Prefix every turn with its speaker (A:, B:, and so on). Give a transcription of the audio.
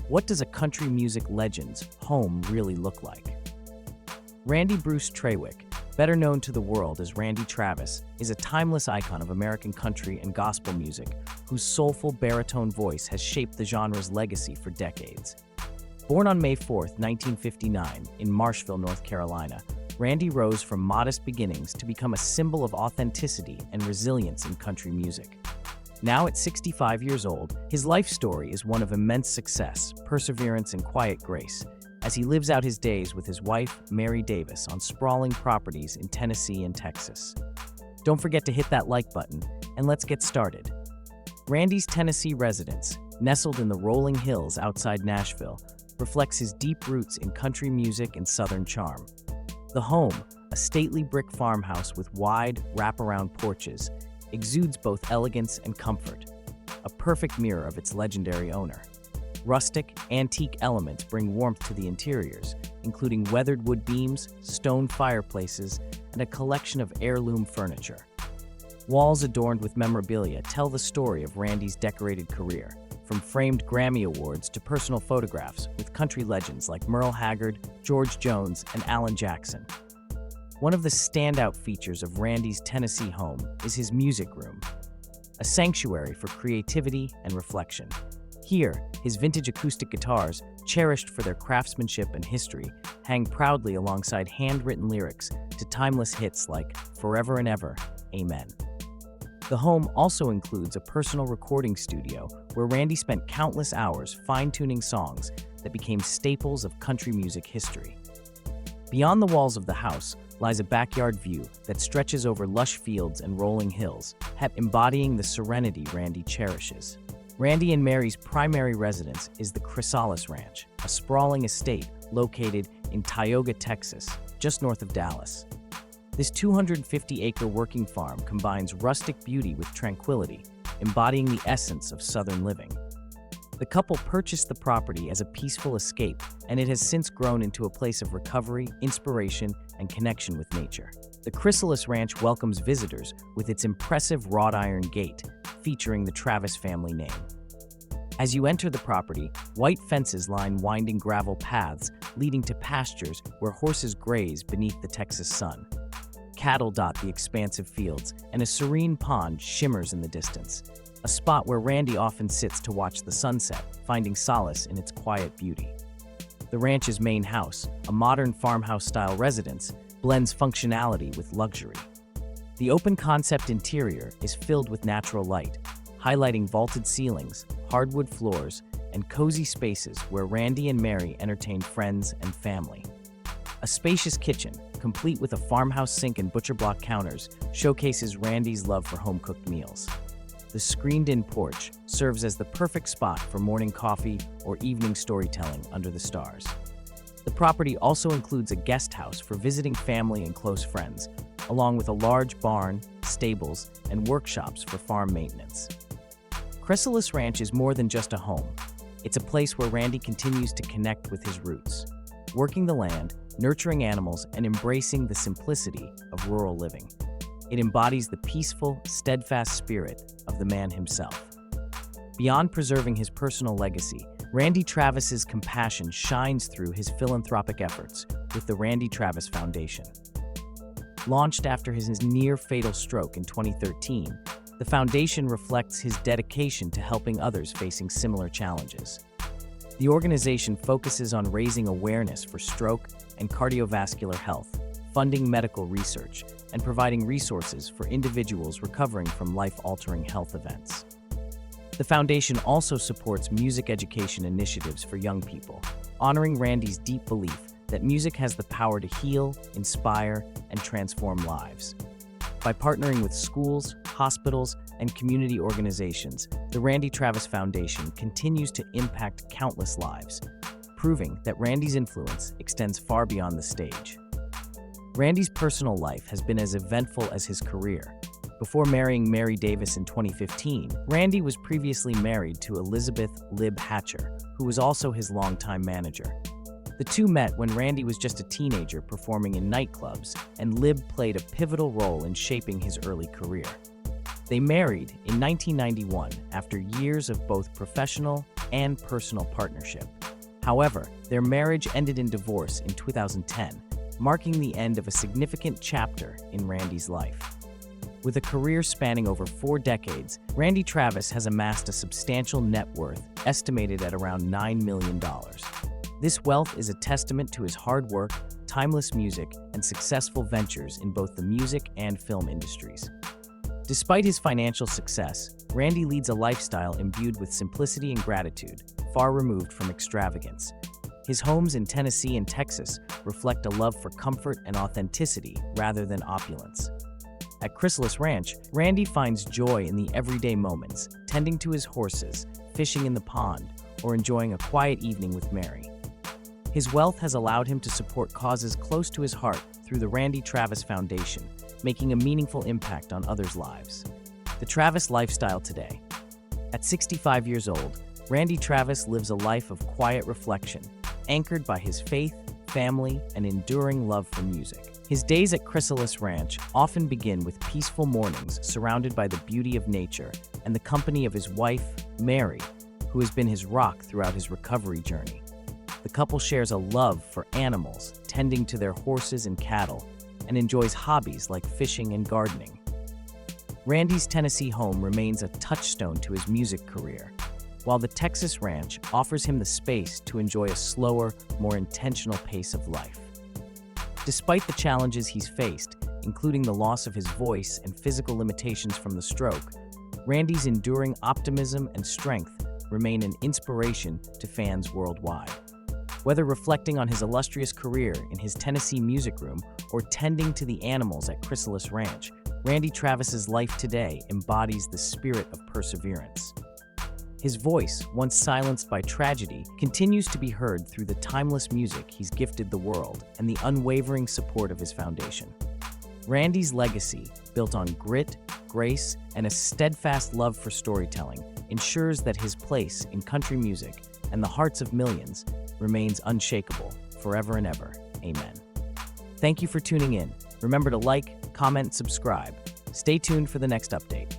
A: What does a country music legend's home really look like? Randy Bruce Traywick, better known to the world as Randy Travis, is a timeless icon of American country and gospel music whose soulful baritone voice has shaped the genre's legacy for decades. Born on May 4, 1959, in Marshville, North Carolina, Randy rose from modest beginnings to become a symbol of authenticity and resilience in country music. Now at 65 years old, his life story is one of immense success, perseverance, and quiet grace, as he lives out his days with his wife, Mary Davis, on sprawling properties in Tennessee and Texas. Don't forget to hit that like button, and let's get started. Randy's Tennessee residence, nestled in the rolling hills outside Nashville, reflects his deep roots in country music and Southern charm. The home, a stately brick farmhouse with wide, wraparound porches, exudes both elegance and comfort, a perfect mirror of its legendary owner. Rustic, antique elements bring warmth to the interiors, including weathered wood beams, stone fireplaces, and a collection of heirloom furniture. Walls adorned with memorabilia tell the story of Randy's decorated career, from framed Grammy Awards to personal photographs with country legends like Merle Haggard, George Jones, and Alan Jackson. One of the standout features of Randy's Tennessee home is his music room, a sanctuary for creativity and reflection. Here, his vintage acoustic guitars, cherished for their craftsmanship and history, hang proudly alongside handwritten lyrics to timeless hits like Forever and Ever, Amen. The home also includes a personal recording studio where Randy spent countless hours fine-tuning songs that became staples of country music history. Beyond the walls of the house lies a backyard view that stretches over lush fields and rolling hills, embodying the serenity Randy cherishes. Randy and Mary's primary residence is the Chrysalis Ranch, a sprawling estate located in Tioga, Texas, just north of Dallas. This 250-acre working farm combines rustic beauty with tranquility, embodying the essence of Southern living. The couple purchased the property as a peaceful escape, and it has since grown into a place of recovery, inspiration, and connection with nature. The Chrysalis Ranch welcomes visitors with its impressive wrought iron gate, featuring the Travis family name. As you enter the property, white fences line winding gravel paths leading to pastures where horses graze beneath the Texas sun. Cattle dot the expansive fields, and a serene pond shimmers in the distance, a spot where Randy often sits to watch the sunset, finding solace in its quiet beauty. The ranch's main house, a modern farmhouse-style residence, blends functionality with luxury. The open-concept interior is filled with natural light, highlighting vaulted ceilings, hardwood floors, and cozy spaces where Randy and Mary entertain friends and family. A spacious kitchen, complete with a farmhouse sink and butcher block counters, showcases Randy's love for home-cooked meals. The screened-in porch serves as the perfect spot for morning coffee or evening storytelling under the stars. The property also includes a guest house for visiting family and close friends, along with a large barn, stables, and workshops for farm maintenance. Chrysalis Ranch is more than just a home. It's a place where Randy continues to connect with his roots, working the land, nurturing animals, and embracing the simplicity of rural living. It embodies the peaceful, steadfast spirit of the man himself. Beyond preserving his personal legacy, Randy Travis's compassion shines through his philanthropic efforts with the Randy Travis Foundation. Launched after his near-fatal stroke in 2013, the foundation reflects his dedication to helping others facing similar challenges. The organization focuses on raising awareness for stroke and cardiovascular health, funding medical research, and providing resources for individuals recovering from life-altering health events. The foundation also supports music education initiatives for young people, honoring Randy's deep belief that music has the power to heal, inspire, and transform lives. By partnering with schools, hospitals, and community organizations, the Randy Travis Foundation continues to impact countless lives, proving that Randy's influence extends far beyond the stage. Randy's personal life has been as eventful as his career. Before marrying Mary Davis in 2015, Randy was previously married to Elizabeth "Lib" Hatcher, who was also his longtime manager. The two met when Randy was just a teenager performing in nightclubs, and Lib played a pivotal role in shaping his early career. They married in 1991 after years of both professional and personal partnership. However, their marriage ended in divorce in 2010, marking the end of a significant chapter in Randy's life. With a career spanning over 4 decades, Randy Travis has amassed a substantial net worth estimated at around $9 million. This wealth is a testament to his hard work, timeless music, and successful ventures in both the music and film industries. Despite his financial success, Randy leads a lifestyle imbued with simplicity and gratitude, far removed from extravagance. His homes in Tennessee and Texas reflect a love for comfort and authenticity rather than opulence. At Chrysalis Ranch, Randy finds joy in the everyday moments, tending to his horses, fishing in the pond, or enjoying a quiet evening with Mary. His wealth has allowed him to support causes close to his heart through the Randy Travis Foundation, making a meaningful impact on others' lives. The Travis lifestyle today. At 65 years old, Randy Travis lives a life of quiet reflection, anchored by his faith, family, and enduring love for music. His days at Chrysalis Ranch often begin with peaceful mornings surrounded by the beauty of nature and the company of his wife, Mary, who has been his rock throughout his recovery journey. The couple shares a love for animals, tending to their horses and cattle, and enjoys hobbies like fishing and gardening. Randy's Tennessee home remains a touchstone to his music career, while the Texas ranch offers him the space to enjoy a slower, more intentional pace of life. Despite the challenges he's faced, including the loss of his voice and physical limitations from the stroke, Randy's enduring optimism and strength remain an inspiration to fans worldwide. Whether reflecting on his illustrious career in his Tennessee music room or tending to the animals at Chrysalis Ranch, Randy Travis's life today embodies the spirit of perseverance. His voice, once silenced by tragedy, continues to be heard through the timeless music he's gifted the world and the unwavering support of his foundation. Randy's legacy, built on grit, grace, and a steadfast love for storytelling, ensures that his place in country music and the hearts of millions remains unshakable forever and ever. Amen. Thank you for tuning in. Remember to like, comment, subscribe. Stay tuned for the next update.